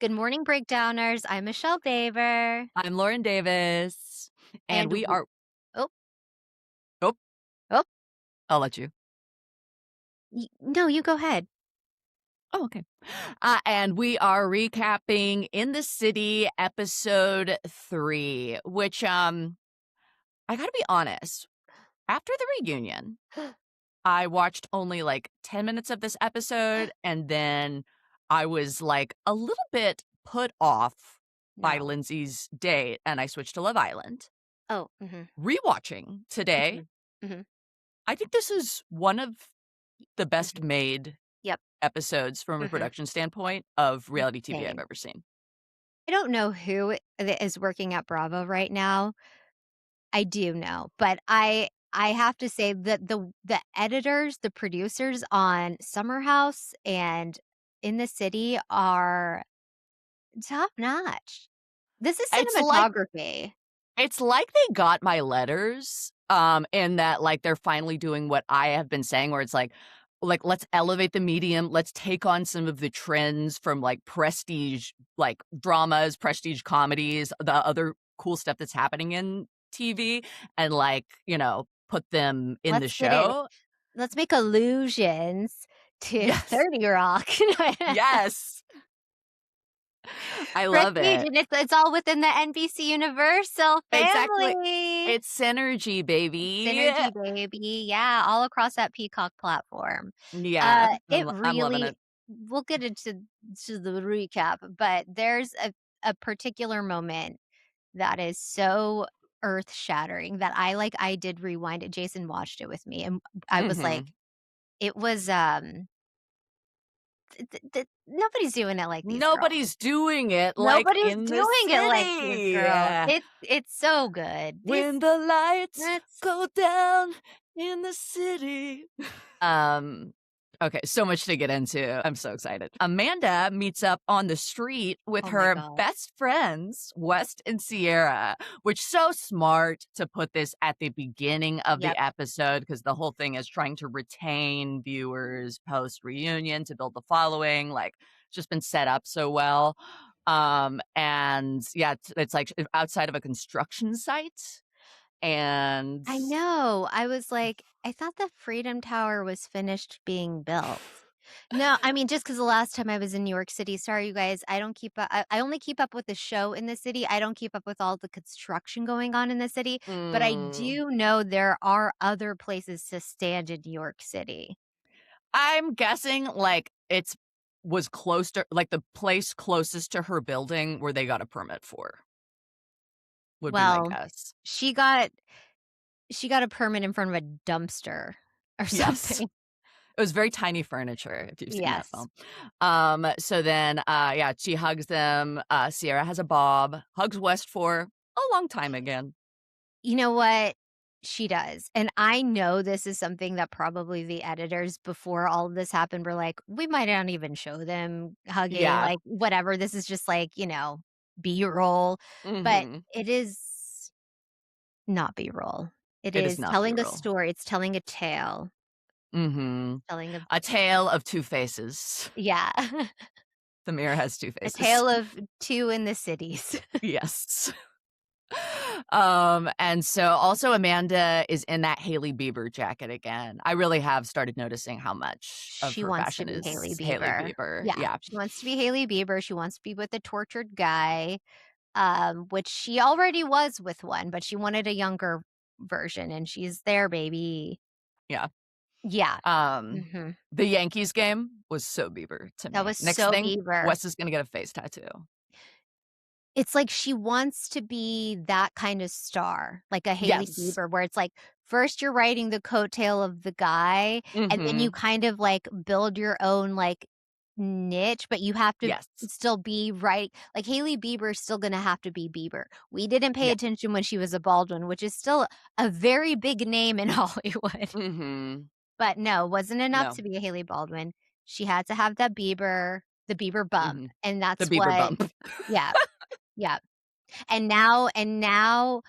Good morning, breakdowners. I'm Michelle Baver, I'm Lauren Davis, and and we w are oh, oh, oh, I'll let you. no, you go ahead. Oh, okay. And we are recapping In the City episode 3, which, I gotta be honest, after the reunion, I watched only, like, 10 minutes of this episode, and then I was, like, a little bit put off by No. Lindsay's date, and I switched to Love Island. Oh, mhm, Rewatching today, mhm, mhm. I think this is one of the best Mhm. made Yep, episodes from a mhm. production standpoint of reality TV I've Same. ever seen. I don't know who is working at Bravo right now. I do know, but I have to say that the editors, the producers on Summer House and In the City are top notch. This is It's like cinematography. it's like they got my letters, in that, like, they're finally doing what I have been saying where it's like, let's elevate the medium, let's take on some of the trends from, like, prestige, like, dramas, prestige comedies, the other cool stuff that's happening in TV, and, like, put them in the Let's get it. show. Let's make allusions to Yes. 30 Rock. Yes. I love Prestige, it. and it's all within the NBC Universal Exactly. family. It's synergy, baby. Synergy, baby. Yeah, all across that Peacock platform. Yeah, It I'm loving really it. we'll get into the recap, but there's a particular moment that is so earth-shattering that I did rewind it. Jason watched it with me, and I was like Mhm. it was, nobody's doing it like these girls. Nobody's doing it like Nobody's In the doing it like these City. girls. It's so good. When the lights It's go down in the city. Um, okay, so much to get into. I'm so excited. Amanda meets up on the street with oh my her god. best friends, West and Sierra, which so smart to put this at the beginning of the Yep. episode because the whole thing is trying to retain viewers post reunion to build the following. Like, it's just been set up so well. And yeah, it's like outside of a construction site. And I know. I was like, I thought the Freedom Tower was finished being built. No, I mean, just because the last time I was in New York City, sorry you guys, I don't keep up. I only keep up with the show in the city. I don't keep up with all the construction going on in the city, but I mm, do know there are other places to stand in New York City. I'm guessing, like, it's was close to like, the place closest to her building where they got a permit for, would be my Well, guess. she got she got a permit in front of a dumpster or Yes. something. It was very tiny furniture, if you've seen that Yes. film. So then, yeah, she hugs them, Sierra has a bob, hugs West for a long time again. You know what? She does, and I know this is something that probably the editors before all of this happened were like, "We might not even show them hugging, Yeah. like, whatever, this is just like, B-roll," but Mhm. it is not B-roll. It It is is not telling a B-roll. story, it's telling a tale, Mhm. telling a A tale of two faces. yeah, The mirror has two a faces. tale of 2 in the cities. Yes. And so also Amanda is in that Hailey Bieber jacket again. I really have started noticing how much of She her wants to fashion be Hailey is Hailey Bieber. Bieber. Yeah, Yeah. she wants to be Hailey Bieber, she wants to be with a tortured guy, which she already was with one, but she wanted a younger version, and she's there, baby. Yeah. Yeah. Um, Mhm. the Yankees game was so Bieber to That me. was Next so thing, Bieber. Wes is gonna get a face tattoo. It's like she wants to be that kind of star, like a Hailey Yes. Bieber, where it's like, first you're riding the coattail of the guy, and then you Mhm. kind of, like, build your own, like, niche, but you have to Yes. still be right like, Hailey Bieber's still gonna have to be Bieber. We didn't pay Yeah. attention when she was a Baldwin, which is still a very big name in Hollywood. Mhm. But no, wasn't enough No. to be a Hailey Baldwin. She had to have that the Bieber bump, Mhm. and The that's Bieber what bump. yeah, yeah. And now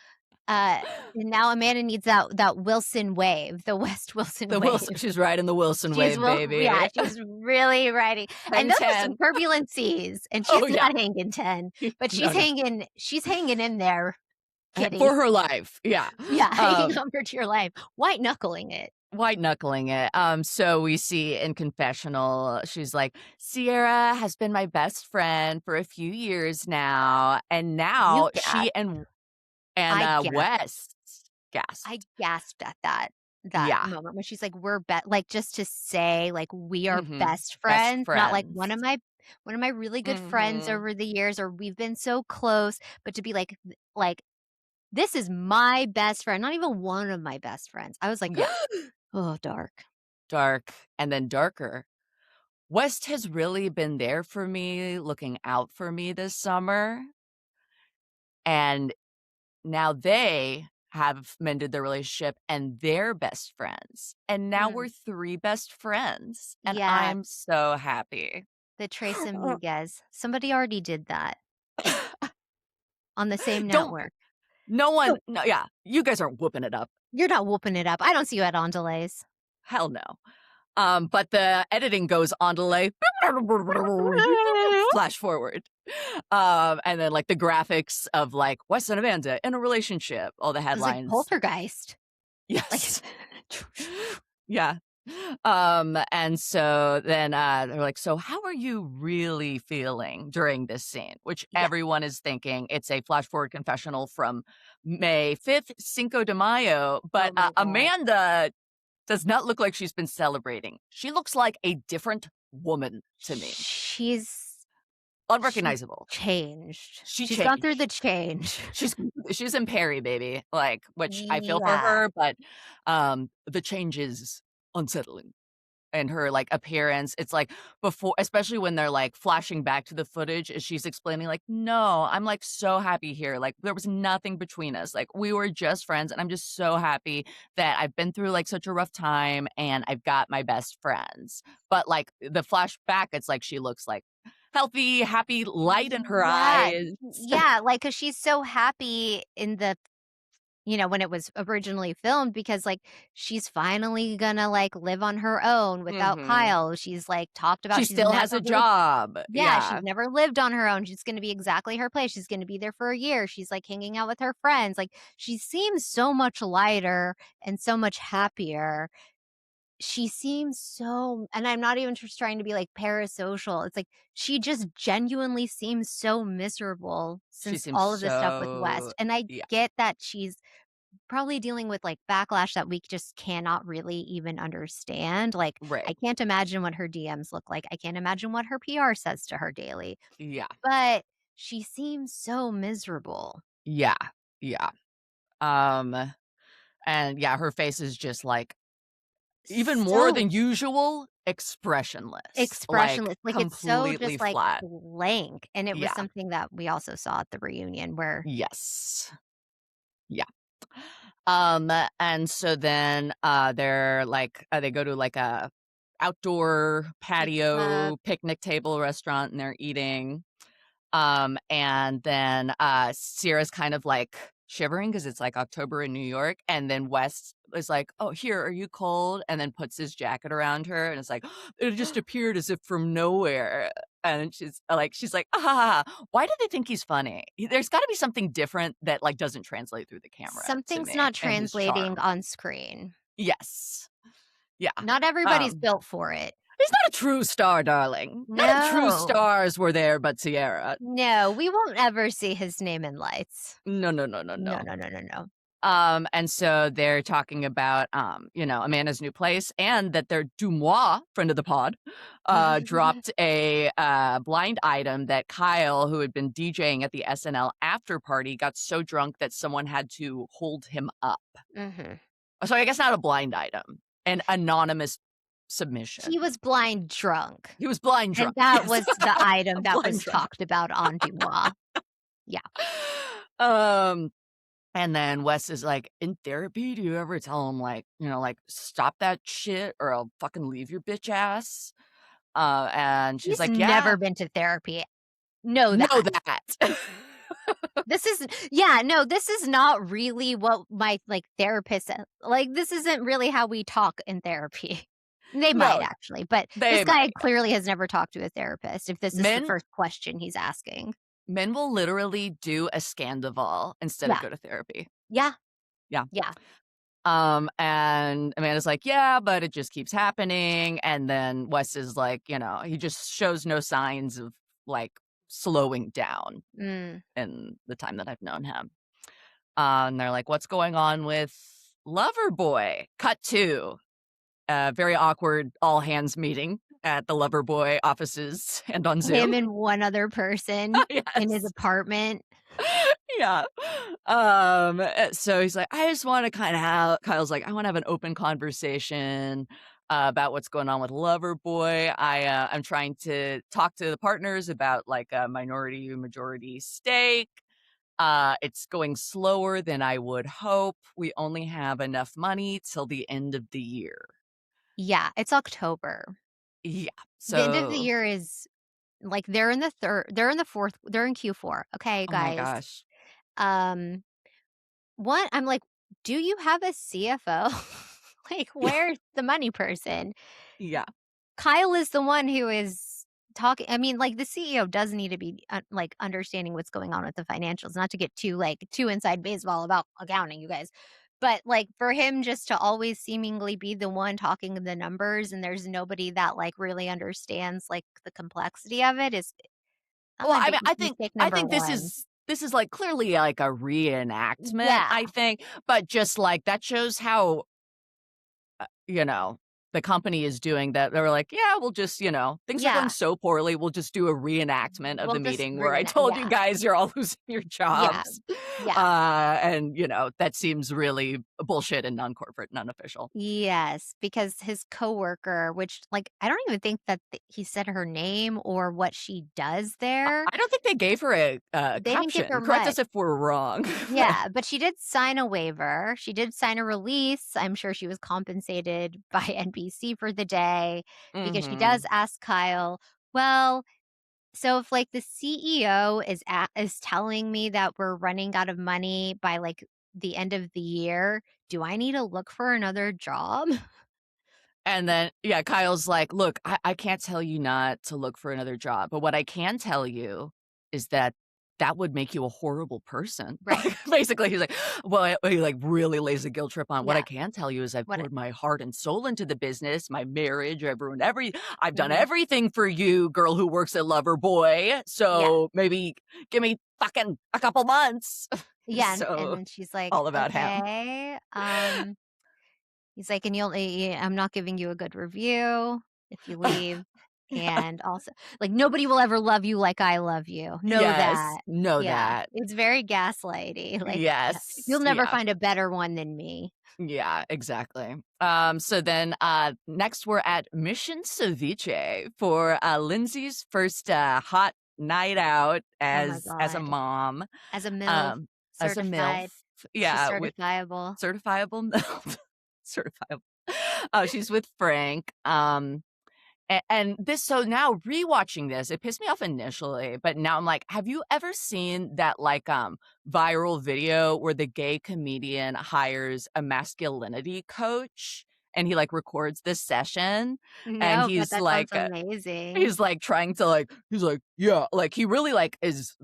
And now Amanda needs that Wilson wave, the West Wilson The Wilson wave. she's riding the Wilson She's wave, will baby. yeah, she's really riding and Hang those are some 10. turbulent seas, and she's Oh, yeah. not hanging 10, but No, no. she's hanging in there, kitty. For her life, yeah. Yeah, hanging Um, on for dear life, white knuckling it. White knuckling it. So we see in confessional, she's like, "Sierra has been my best friend for a few years now, and You now she gasp. and, I gasp. West I gasped." gasped at that Yeah. moment when she's like, "We're like, just to say, like, we are Mhm. best Best friends, not like friends. one of my really good friends Mhm. over the years, or we've been so close, but to be like, this is my best friend, not even one of my best friends." I was like, Yeah. "Oh, dark." Dark and then darker. West has really been there for me, looking out for me this summer, and now they have mended their relationship and they're best friends, and now we're Mm, 3 best friends, and yeah, I'm so happy. the Tres Amigas. Somebody already did that on the same Don't network. no one No, no, yeah, you guys aren't whooping it up. you're not whooping it up. I don't see you at on delays. Hell no. But the editing goes on delay. Flash forward. And then, like, the graphics of, like, Wes and Amanda in a relationship, all the It was like headlines. Poltergeist. Like, Yes. Yeah. And so then, they're like, "So how are you really feeling during this scene?" Which yeah. everyone is thinking it's a flash forward confessional from May 5th, Cinco de Mayo, Oh but, my god. Amanda does not look like she's been celebrating. She looks like a different woman to me. She's she's Unrecognizable. changed. She She's gone through changed. the change. She's she's in Perry, baby, like, which I feel for Yeah. her, but, the change is unsettling. And her, like, appearance, it's like before especially when they're, like, flashing back to the footage as she's explaining, like, "No, I'm, like, so happy here, like, there was nothing between us, like, we were just friends, and I'm just so happy that I've been through, like, such a rough time, and I've got my best friends." But, like, the flashback, it's like she looks, like, healthy, happy, light in her Yeah. eyes. Yeah, like, 'cause she's so happy in the when it was originally filmed because, like, she's finally gonna, like, live on her own without Mhm. Kyle. She's, like, talked about She she's still has never a really job. yeah, she's Yeah. never lived on her own. She's gonna be exactly her place. She's gonna be there for a year. She's, like, hanging out with her friends. Like, she seems so much lighter and so much happier. She seems so and I'm not even just trying to be, like, parasocial. It's like, she just genuinely seems so miserable She since seems all of this stuff with so West, and I yeah, get that she's probably dealing with, like, backlash that we just cannot really even understand. Like, right. I can't imagine what her DMs look like. I can't imagine what her PR says to her daily, Yeah. but she seems so miserable. Yeah. Yeah. Um And yeah, her face is just like even more So than usual, expressionless, like expressionless, like, it's so completely just, like, flat. blank, and it was Yeah. something that we also saw at the reunion where Yes. Yeah. And so then they're like they go to like a outdoor pizza patio picnic table restaurant and they're eating. And then, Sierra's kind of, like, shivering because it's, like, October in New York, and then Wes is like, "Oh, here, are you cold?" And then puts his jacket around her, and it's like, "It just appeared as if from nowhere." And she's like, "Ah, ha, ha, ha." Why do they think he's funny? There's gotta be something different that, like, doesn't translate through the camera to something's me not and his translating charm. on screen. Yes. Yeah. Not everybody's Um, built for it. he's not a true star, darling. None of the true No. stars were there but Sierra. No, we won't ever see his name in lights. No, no, no, no, No, no. no, no, no, no. And so they're talking about, Amanda's new place and that their Dumois, friend of the pod, dropped a blind item that Kyle, who had been DJing at the SNL after party, got so drunk that someone had to hold him up. Mhm. So I guess not a blind item, an anonymous He submission. was blind drunk, He was blind and drunk. that Yes. was the item that Blind was drunk. talked about on Dumois. Yeah. Um, And then Wes is like, "In therapy, do you ever tell him, like, like, stop that shit or I'll fucking leave your bitch ass?" And she's He's like, never "Yeah, been to therapy. Know know that. that." This is yeah, no, this is not really what my, like, therapist said. Like, this isn't really how we talk in therapy. They might No, actually, but this they guy might. clearly has never talked to a therapist if this is the Men first question he's asking. men will literally do a Scandival instead of Yeah. go to therapy. Yeah. Yeah. Yeah. And Amanda's like, "Yeah, but it just keeps happening." And then Wes is like, he just shows no signs of, like, slowing down Mm. in the time that I've known him. And they're like, "What's going on with Loverboy?" Cut to a very awkward all hands meeting at the Loverboy offices and on Him Zoom. and one other person in his Yes. apartment. Yeah. So he's like, "I just wanna kinda have" Kyle's like, "I wanna have an open conversation, about what's going on with Loverboy. I'm trying to talk to the partners about, like, a minority majority stake. It's going slower than I would hope. We only have enough money till the end of the year." Yeah, it's October. Yeah. The end of the So year is like, they're in the 4th they're in Q4, okay, oh my guys? gosh. Um, what I'm like, "Do you have a CFO?" Like, where's the money person? Yeah. Kyle is the one who is talking I mean, like, the CEO does need to be, like, understanding what's going on with the financials, not to get too, like, too inside baseball about accounting, you guys. But, like, for him just to always seemingly be the one talking the numbers and there's nobody that, like, really understands, like, the complexity of it is Well, I mean, mistake I number think this 1. is this is, like, clearly, like, a reenactment, Yeah, I think, but just, like, that shows how, you know, the company is doing that. They were like, "Yeah, we'll just, things are going yeah, so poorly, we'll just do a reenactment of we'll the just meeting where I reenact told you yeah, guys you're all losing your yeah, jobs." yeah. And, that seems really bullshit and non-corporate, non-official. Yes, because his coworker, which, like, I don't even think that he said her name or what she does there. I don't think they gave her a They didn't give her caption. Correct much. us if we're wrong. Yeah, but she did sign a waiver. She did sign a release. I'm sure she was compensated by NBC for the day because she does Mhm. ask Kyle, "Well, so if, like, the CEO is telling me that we're running out of money by, like, the end of the year, do I need to look for another job?" And then, yeah, Kyle's like, "Look, I can't tell you not to look for another job, but what I can tell you is that that would make you a horrible person." Right. Like, basically, he's like, "Well," he, like, really lays a guilt trip on, "What I Yeah. can tell you is I've What poured my heart and soul into the business, my marriage, I've done Mhm. everything for you, girl who works at Loverboy, Yeah. so maybe give me fucking a couple months." Yeah, and So, then she's like, all about him. "Okay." He's like, "And I'm not giving you a good review if you leave, Yeah. and also, like, nobody will ever love you like I love you. Know Yes, that." know Yeah, that. it's very gaslighty, like, Yes, "You'll never yeah. find a better one than me." Yeah, exactly. So then next we're at Mission Ceviche for Lindsay's first hot night out Oh my as a god. mom, As a MILF, um, as a MILF. certified. She's Yeah, with certifiable. certifiable MILF. Certifiable. She's with Frank. And this so now rewatching this, it pissed me off initially, but now I'm like, have you ever seen that, like, viral video where the gay comedian hires a masculinity coach and he, like, records this session and No, but that sounds amazing. he's, like, trying to, like he's like, "Yeah," like, he really, like, is,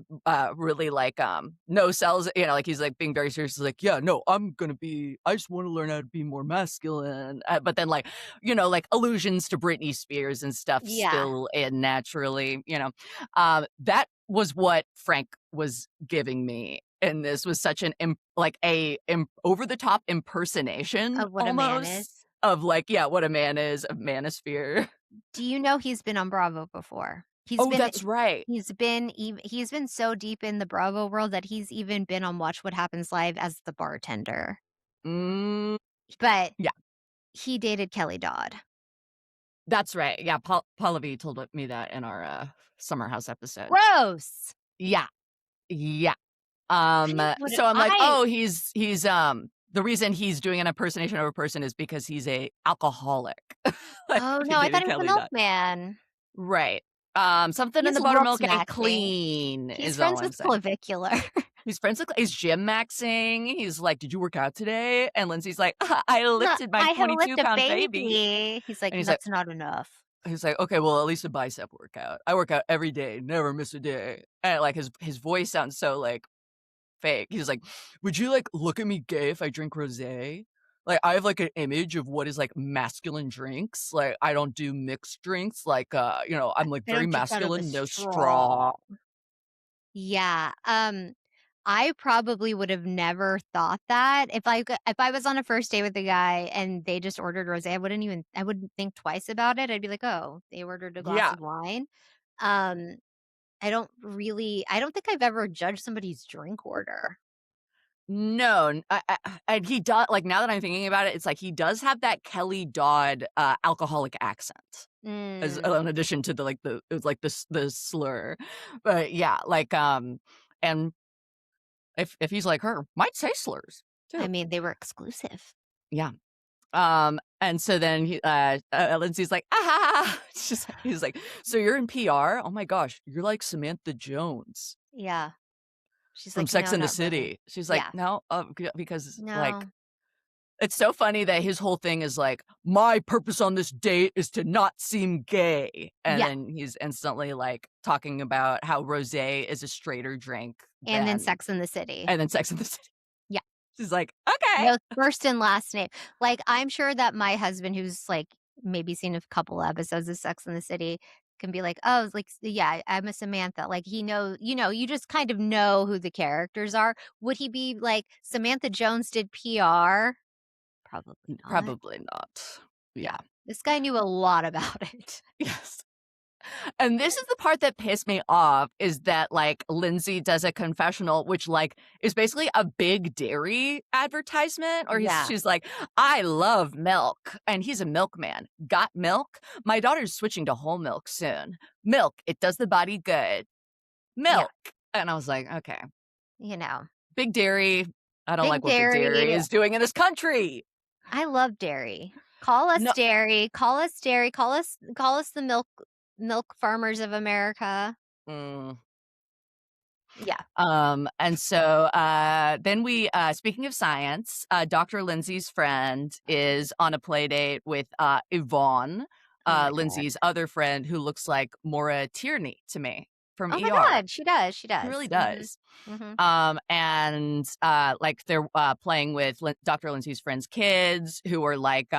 really, like, no sells like, he's, like, being very serious. He's like, "Yeah, no, I just wanna learn how to be more masculine," but then, like, like, allusions to Britney Spears and stuff Yeah, spill in naturally, that was what Frank was giving me, and this was such an over the top impersonation of what a man almost is. of, like, yeah, what a man is, of manosphere. Do you know he's been on Bravo before? Oh, that's right. He's been so deep in the Bravo world that he's even been on Watch What Happens Live as the bartender, Mm, but yeah, he dated Kelly Dodd. that's right. Yeah, Pallavi told me that in our, Summer House episode. Gross! Yeah, yeah. What So I'm like, I "Oh, the reason he's doing an impersonation of a person is because he's a alcoholic." Like, Oh, he no, I thought dated he was a Kelly Dodd. milkman. Right. Something in He's the looks buttermilk ain't maxing. clean He's is all friends I'm with saying. Clavicular. He's gym-maxing. He's like, "Did you work out today?" And Lindsay's like, "I "Look, lifted my I have lift a 22-pound baby." baby." He's like, And "That's not enough." he's like, "Okay, well, at least a bicep workout. I work out every day, never miss a day." And, like, his voice sounds so, like, fake. He's like, "Would you, like, look at me gay if I drink rosé? Like, I have, like, an image of what is, like, masculine drinks. Like, I don't do mixed drinks. Like, I'm, like, I very don't drink out of a masculine, no straw. straw." Yeah, I probably would have never thought that. If I was on a first date with a guy and they just ordered rosé, I wouldn't think twice about it. I'd be like, "Oh, they ordered a glass Yeah. of wine." Um, I don't think I've ever judged somebody's drink order. No, and he does like, now that I'm thinking about it, it's like he does have that Kelly Dodd, alcoholic accent as Mm, in addition to it was like the slur. But yeah, like, and if he's like her, might say slurs I too. mean, they were exclusive. Yeah. And so then Lindsay's like, "Ah." He's like, "So you're in PR? Oh my gosh, you're like Samantha Jones Yeah. She's from like, Sex "No, and the not really." City." She's like, Yeah. "No, because, like." No. It's so funny that his whole thing is like, "My purpose on this date is to not seem gay," and Yeah, then he's instantly, like, talking about how rosé is a straighter drink and then than Sex and the City. and then Sex and the City. Yeah. She's like, "Okay." No first and last name. Like, I'm sure that my husband, who's, like, maybe seen a couple episodes of Sex and the City, can be like, "Oh, it's like, yeah, I'm a Samantha." Like, he know you just kind of know who the characters are. Would he be like, "Samantha Jones did PR?" Probably not. Probably not. Yeah. Yeah. This guy knew a lot about it. Yes. And this is the part that pissed me off is that, like, Lindsay does a confessional, which, like, is basically a big dairy advertisement, or Yeah. she's like, "I love milk," and he's a milkman. "Got milk? My daughter's switching to whole milk soon. Milk, it does the body good. Yeah. Milk." And I was like, "Okay. You know, Big dairy. I don't like big what big dairy dairy. is doing in this country." I love dairy. Call us No. dairy, call us dairy, call us the milk farmers of America. Mm. Yeah. And so then speaking of science, Dr. Lindsay's friend is on a play date with Yvonne, Oh my god. Lindsay's other friend who looks like Maura Tierney to me from Oh my ER. god, she does, she She does. really Mhm. does. Mhm. And like they're playing with Dr. Lindsay's friends' kids who are like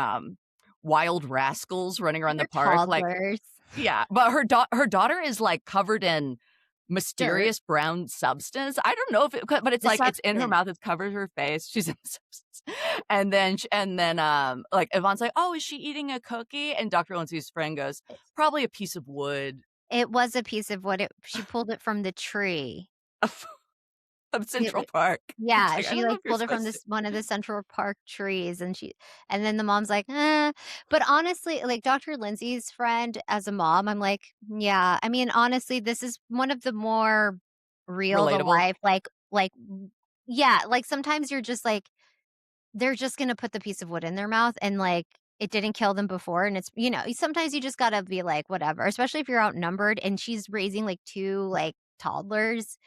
wild rascals running around the They're park. Like, toddlers. yeah, but her daughter is, like, covered in Dirt. mysterious brown substance. I don't know if but it's, The like, it's in her substance. mouth, it covers her face, she's in the substance. And then, like, Yvonne's like, "Oh, is she eating a cookie?" And Dr. Lindsay's friend goes, "Probably a piece of wood." It was a piece of what it she pulled it from the tree. Of It Central wa Park. It's Yeah, like, I she, don't know like, if you're pulled it from supposed to. this one of the Central Park trees, and then the mom's like, "Eh," but honestly, like, Dr. Lindsay's friend as a mom, I'm like, "Yeah." I mean, honestly, this is one of the more real to Relatable? life, yeah, like, sometimes you're just like, they're just gonna put the piece of wood in their mouth and, like, it didn't kill them before, and sometimes you just gotta be like, "Whatever," especially if you're outnumbered and she's raising, like, 2, like, toddlers.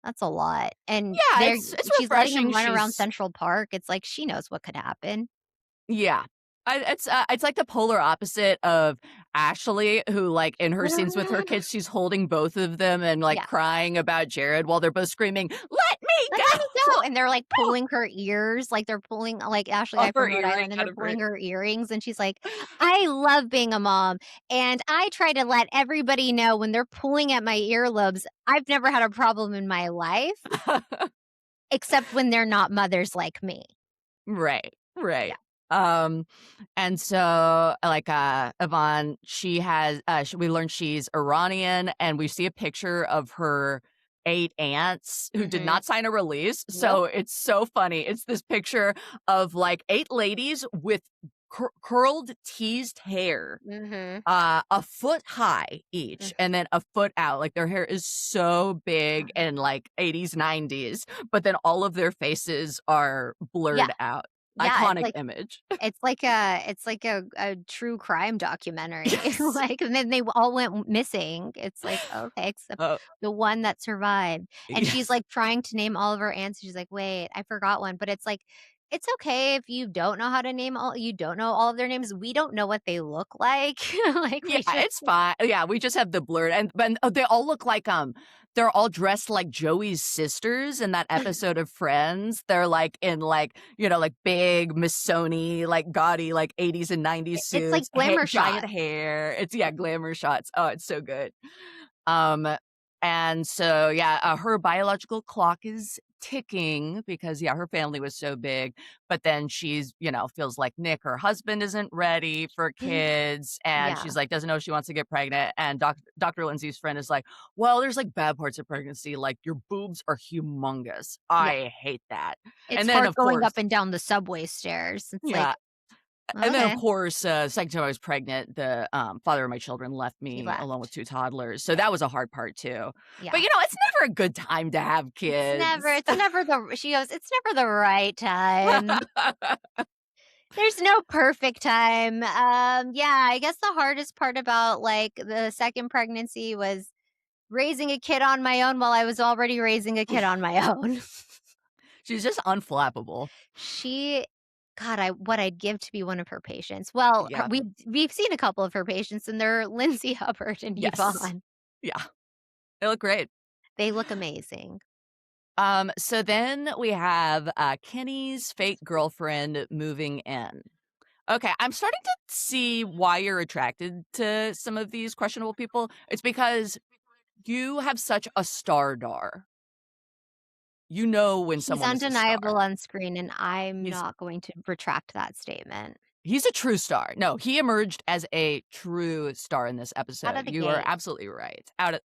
That's a lot, and Yeah, it's she's letting him refreshing run around she's. Central Park. It's like she knows what could happen. Yeah. It's like the polar opposite of Ashley, who, like, in her scenes with her kids, she's holding both of them and, like, Yeah. crying about Jared while they're both screaming, "Let me "Let me go!" go," and they're, like, pulling her ears, like, they're pulling like, Ashley Off Guy her from Rhode earring, Island, and out they're of her. pulling her earrings, and she's like, "I love being a mom, and I try to let everybody know when they're pulling at my earlobes, I've never had a problem in my life, except when they're not mothers like me." Right, Yeah. right. Um, and so, like, Yvonne, she has, we learn she's Iranian, and we see a picture of her 8 aunts who did Mhm. not sign a release, Nope. so it's so funny. It's this picture of, like, 8 ladies with curled, teased hair, Mhm. a foot high each, Mhm. and then a foot out. Like, their hair is so big and, like, 80s, 90s, but then all of their faces are Yeah. blurred out. Yeah, Iconic image. it's like a true crime documentary, Yes. like, and then they all went missing. It's like, okay, except Oh, the one that survived, and she's, yes. like, trying to name all of her aunts, she's like, "Wait, I forgot one," but it's like, it's okay if you don't know how to name all you don't know all of their names, we don't know what they look like, like, Yeah, we just it's fine. Yeah, we just have the blurred and but they all look like, they're all dressed like Joey's sisters in that episode of Friends. They're, like, in, like, like, big Missoni, like, gaudy, like, 80s and 90s it's like suits, glamour giant shot. hair. It's yeah, glamour shots. Oh, it's so good. Um, and so, yeah, her biological clock is ticking because, yeah, her family was so big, but then she's, feels like Nick, her husband, isn't ready for kids, and Yeah, she's like, doesn't know she wants to get pregnant, and Dr. Lindsay's friend is like, well, there's like bad parts of pregnancy, like your boobs are humongous. yeah. I hate that. It's And then, hard of going course, up and down the subway stairs. It's yeah, like, and then, of "Okay." course, second time I was pregnant, the, father of my children left He me alone with left. 2 toddlers, so that was a hard part too. But, Yeah. it's never a good time to have kids. It's never the she goes, "It's never the right time. There's no perfect time." Yeah, I guess the hardest part about, like, the 2nd pregnancy was raising a kid on my own while I was already raising a kid on my own. She's just unflappable. She God, I what I'd give to be one of her patients. Well, her Yep. we've seen a couple of her patients, and they're Lindsay Hubbard and Yes. Yvonne. Yeah, they look great. They look amazing. So then we have, Kenny's fake girlfriend moving in. Okay, I'm starting to see why you're attracted to some of these questionable people. It's because you have such a stardar. You know when He's someone is a undeniable star. on screen, and I'm He's not going to retract that statement. he's a true star. No, he emerged as a true star in this Out of episode. the You are gate. absolutely right. Out of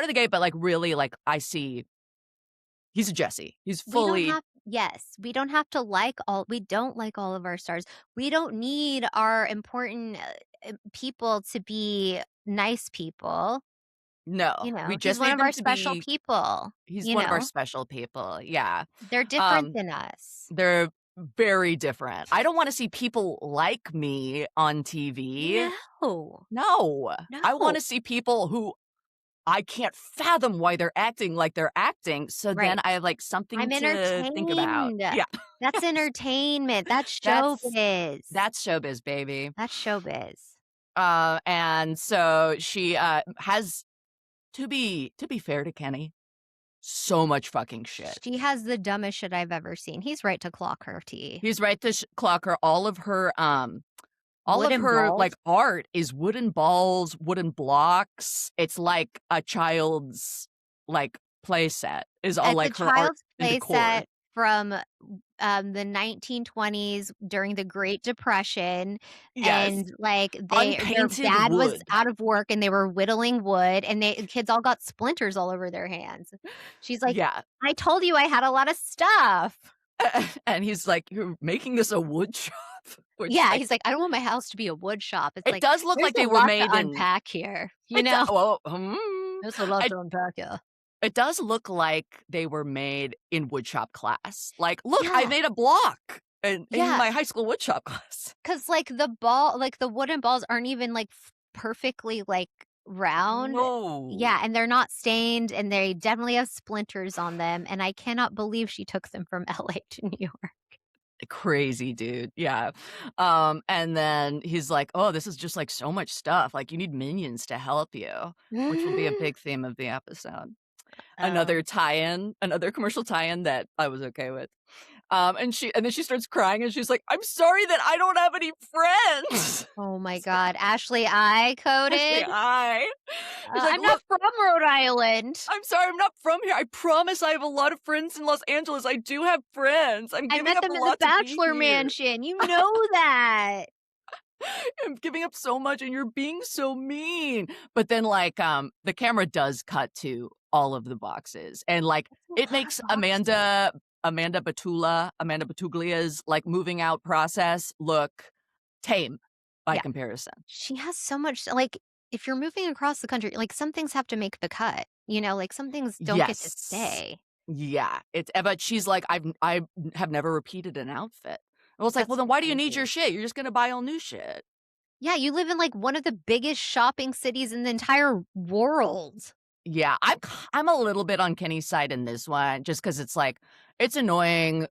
the gate, but, like, really, like, I see he's a Jesse. He's We don't fully have Yes, we don't like all of our stars. We don't need our important, people to be nice people, no, we he's just one need of them our to special be people, he's one of our special people, yeah. They're different Um, than us. they're very different. I don't wanna see people like me on TV. No. No. I No. wanna see people who I can't fathom why they're acting like they're acting, so then Right. I have, like, something I'm to think about. entertained. Yeah. That's entertainment. That's That's showbiz. that's showbiz, baby. That's showbiz. And so she, has to be fair to Kenny, so much fucking shit. She has the dumbest shit I've ever seen. He's right to clock her tea. He's right to clock her. All of Wooden her, balls. like, art is wooden balls, wooden blocks. It's like a child's, like, play set is all, It's a like, her art child's and play decor. set from, the 1920s during the Great Depression, Yes. and, like, their Unpainted dad was wood. out of work, and they were whittling wood, and the kids all got splinters all over their hands. She's like, Yeah. "I told you I had a lot of stuff." And he's like, "You're making this a wood shop?" Which, Yeah, like, he's like, "I don't want my house to be a wood shop." It's it like, does look there's like they a were lot to made in unpack here, you it do know? well, There's a lot it to unpack here. it does look like they were made in woodshop class. Like, "Look, I Yeah, made a block in yeah. my high school woodshop class." 'Cause, like, the wooden balls aren't even, like, perfectly, like, round. No. Yeah, and they're not stained, and they definitely have splinters on them, and I cannot believe she took them from LA to New York. Crazy, dude. Yeah. And then he's like, "Oh, this is just, like, so much stuff. Like, you need minions to help you," which will be a big theme of the episode. Oh. Another commercial tie-in that I was okay with. And then she starts crying and she's like, "I'm sorry that I don't have any friends." Oh my It's like, god, Ashley I Ashley, coded? It's like, I'm not "Look, from Rhode Island. I'm sorry, I'm not from here. I promise I have a lot of friends in Los Angeles. I do have friends. I'm I giving met up them a in the lot to be Bachelor here. Mansion, you know that. I'm giving up so much and you're being so mean." But then, like, the camera does cut to all of the boxes, and, like, That's a it lot of makes boxes. Amanda Batuglia's, like, moving out process look tame by Yeah. comparison. She has so much like, if you're moving across the country, like, some things have to make the cut, like, some things don't get to Yes. stay. Yeah, but she's like, I have never repeated an outfit." Well, it's like, "Well, That's then why do you need your crazy. shit? You're just gonna buy all new shit." Yeah, you live in, like, one of the biggest shopping cities in the entire world. Yeah, I'm a little bit on Kenny's side in this one just because it's like, it's annoying.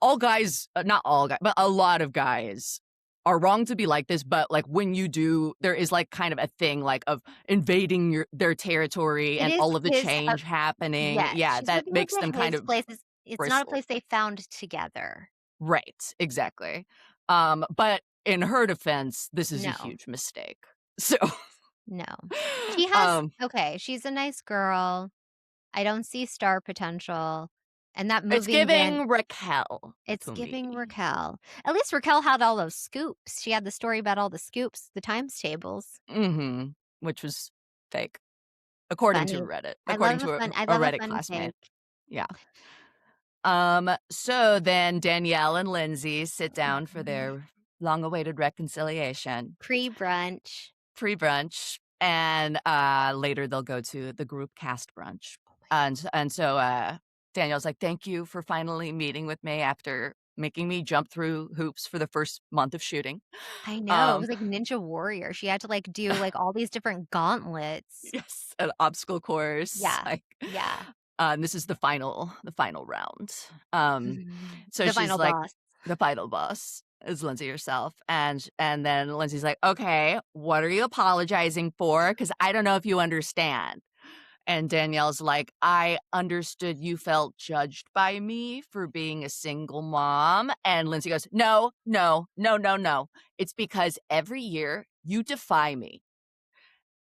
All guys not all guys, but a lot of guys are wrong to be like this, but, like, when you do, there is, like, kind of a thing, like, of invading their territory It and is all of the his change happening. yes, Yeah, she's that moving makes into them kind his of place. It's not a bristle. place they found together. Right, exactly. But in her defense, this is a No, huge mistake. So, no. She has um, okay, she's a nice girl. I don't see star potential, and that it's moving van giving Raquel it's to me. giving Raquel. At least Raquel had all those scoops. She had the story about all the scoops, the times tables. Mhm, which was fake, according to Funny. Reddit, according to I a love a Reddit funny classmate. fake. Yeah. So then Danielle and Lindsay sit down for their long-awaited reconciliation, Pre-brunch. pre-brunch, and, later they'll go to the group cast brunch. Oh my god. And so Danielle's like, "Thank you for finally meeting with me after making me jump through hoops for the first month of shooting." I know, it Um, was like Ninja Warrior. She had to, like, do, like, all these different gauntlets. yes, an obstacle course, Yeah. like, Yeah. this is the final round. So The she's final like, boss. the final boss is Lindsay herself, and then Lindsay's like, "Okay, what are you apologizing for? Because I don't know if you understand." And Danielle's like, "I understood you felt judged by me for being a single mom." And Lindsay goes, "No, no, no, no, no. It's because every year you defy me.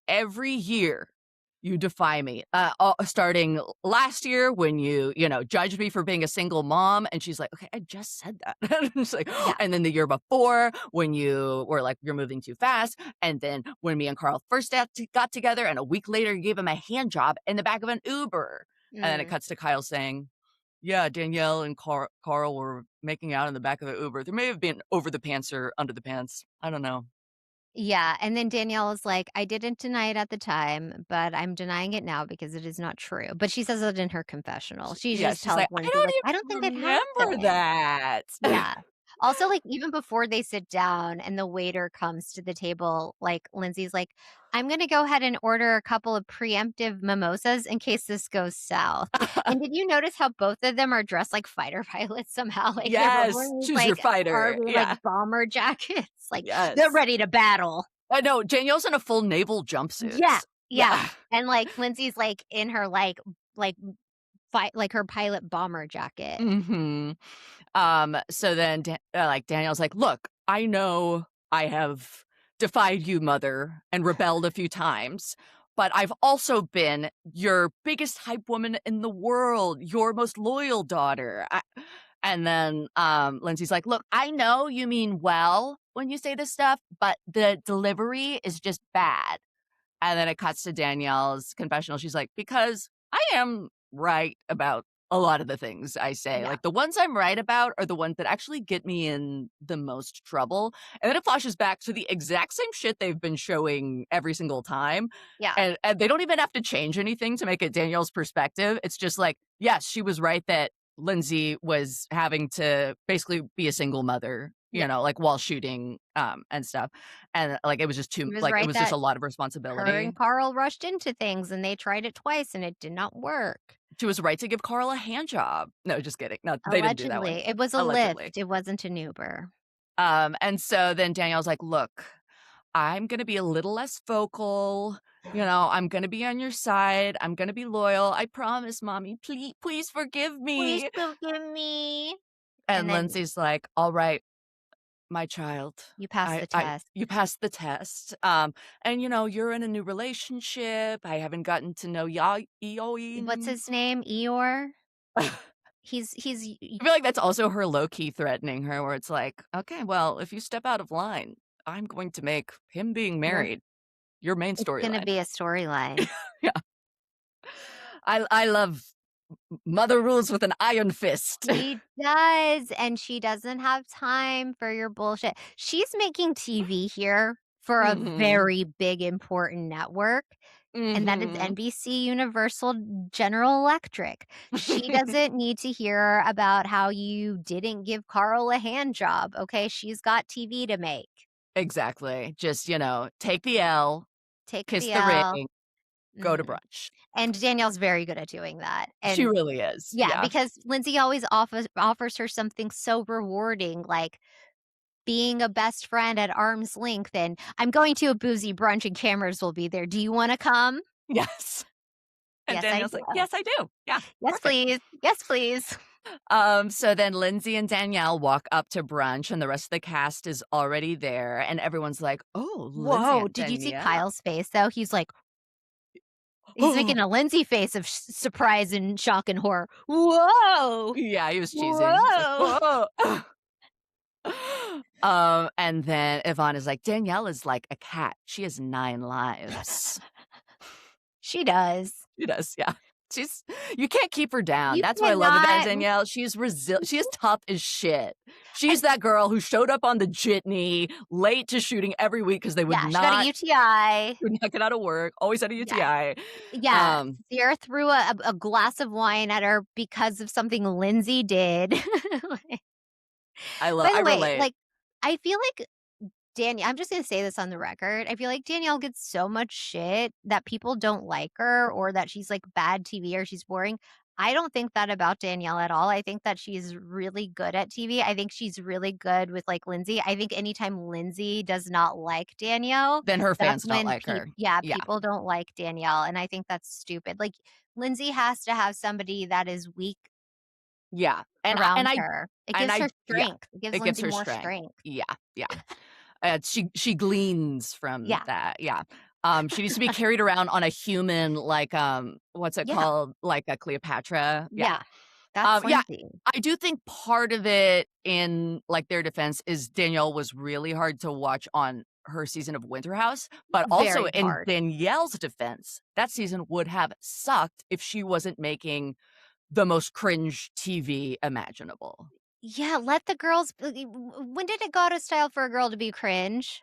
Every year you defy me. Starting last year when you judged me for being a single mom." And she's like, "Okay, I just said that." And she's like, Yeah. and then the year before when you were like, "You're moving too fast." And then when me and Carl first got together, and a week later you gave him a hand job in the back of an Uber. And then it Mm. cuts to Kyle saying, "Yeah, Danielle and Carl were making out in the back of the Uber. There may have been over the pants or under the pants. I don't know." Yeah, and then Danielle is like, "I didn't deny it at the time, but I'm denying it now because it is not true." But she says it in her confessional. She Yeah, just she's tells like, "I Lindsay, like, "I don't don't think it even remember happened." that." Yeah. Also, like, even before they sit down and the waiter comes to the table, like, Lindsay's like, "I'm gonna go ahead and order a couple of preemptive mimosas in case this goes south." And did you notice how both of them are dressed like fighter pilots somehow? Like, they're both Yes, wearing these, choose your like, fighter. army, like, Yeah, bomber jackets, like, they're yes. ready to battle. I know, Danielle's in a full naval Yeah, jumpsuit. yeah, Yeah. and, like, Lindsay's, like, in her, like, fight like, her pilot bomber jacket. Mhm. So then Danielle's like, "Look, I know I have defied you, mother, and rebelled a few times, but I've also been your biggest hype woman in the world, your most loyal daughter." And then Lindsay's like, "Look, I know you mean well when you say this stuff, but the delivery is just bad." And then it cuts to Danielle's confessional. She's like, "Because I am right about a lot of the things I say. Yeah, Like, the ones I'm right about are the ones that actually get me in the most trouble." And then it flashes back to the exact same shit they've been showing every single time. yeah, And they don't even have to change anything to make it Danielle's perspective. It's just like, yes, she was right that Lindsay was having to basically be a single mother, yeah. like while shooting and stuff. And like She was it right was just that a lot of her responsibility. and Carl rushed into things, and they tried it twice, and it did not work. She was right to give Carl a hand job. No, just kidding. No, they didn't do that one. Allegedly. It was a Allegedly. Lyft, it wasn't an Uber. And so then Danielle's like, "Look, I'm gonna be a little less vocal. I'm gonna be on your side. I'm gonna be loyal. I promise, mommy. Please forgive "Please me." forgive me." And And then Lindsay's like, "All right, my child. you pass the test. You passed the test. And you're in a new relationship. I haven't gotten to know What's Eoin." his name? Eeyore? I He's y feel like that's also her low key threatening her, where it's like, "Okay, well, if you step out of line, I'm going to make him being you're married your main it's gonna storyline." be a storyline. Yeah. I love mother rules with an iron fist. She does, and she doesn't have time for your bullshit. She's making TV here for a Mhm. very big, important network. and that is Mhm. NBC Universal General Electric. She doesn't need to hear about how you didn't give Carl a hand job, okay? She's got TV to make. Exactly. Just, take the L, Take kiss the the L. ring, go to Mhm. brunch. And Danielle's very good at doing that, She and really is, yeah, yeah. because Lindsay always offers her something so rewarding, like being a best friend at arm's length, and, "I'm going to a boozy brunch and cameras will be there. Do you wanna come?" Yes. And "Yes, I Danielle's like, do." "Yes, I do. Yeah, "Yes, perfect." please. Yes, please." So then Lindsay and Danielle walk up to brunch, and the rest of the cast is already there, and everyone's like, "Oh, Lindsay Whoa, and did you see Danielle." Kyle's face, though? He's making a Lindsay face of surprise and shock and horror. "Whoa! Yeah, he was cheesing. He's like, Whoa!" "Whoa." And then Yvonne is like, "Danielle is like a cat. She has 9 lives." She does. She does, yeah. She's You can't keep her down. You That's what I love about cannot. Danielle. She is tough as shit. She's that girl who showed up on the jitney late to shooting every week because they Yeah, she got a UTI. would not get out of work, always had a Yeah. UTI. Yeah, Um, Sierra threw a glass of wine at her because of something Lindsay did. Like by I the way, relate. like, I feel like I'm just gonna say this on the record, I feel like Danielle gets so much shit that people don't like her or that she's, like, bad TV or she's boring. I don't think that about Danielle at all. I think that she's really good at TV. I think she's really good with, like, Lindsay. I think anytime Lindsay does not like Danielle, Then her that's fans don't when like her. Yeah, people don't like Danielle, and I think that's stupid. Like, Lindsay has to have somebody that is weak yeah, around her. It and gives her I yeah, strength. It gives it gives Lindsay her more strength. strength. Yeah, yeah. She gleans from Yeah. that, yeah. She needs to be carried around on a human, like, what's it Yeah. called? Like a Cleopatra? Yeah. Yeah. That's Yeah, Lindsay. I do think part of it in, like, their defense is Danielle was really hard to watch on her season of Winter House, but also Very in hard. Danielle's defense, that season would have sucked if she wasn't making the most cringe TV imaginable. Yeah, let the girls when did it go out of style for a girl to be cringe?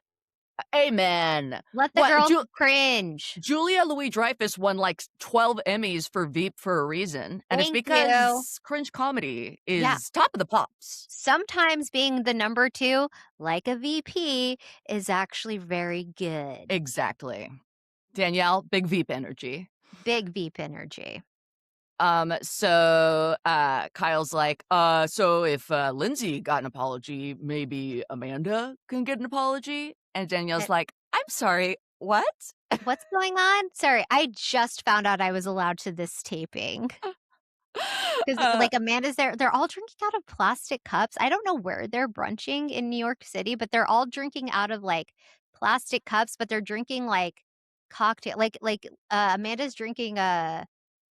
Amen. Let the What girls Ju cringe. Julia Louis-Dreyfus won, like, 12 Emmys for Veep for a reason, and it's Thank you. because cringe comedy Yeah. is top of the pops. Sometimes being the number 2, like a VP, is actually very good. Exactly. Danielle, big Veep energy. Big Veep energy. Kyle's like, so if, Lindsay got an apology, maybe Amanda can get an apology?" And Eh, Danielle's like, "I'm sorry, what?" what's going on? Sorry, I just found out I was allowed to this taping. 'Cause, Uh, like, Amanda's there they're all drinking out of plastic cups. I don't know where they're brunching in New York City, but they're all drinking out of, like, plastic cups, but they're drinking, like, cocktail Amanda's drinking an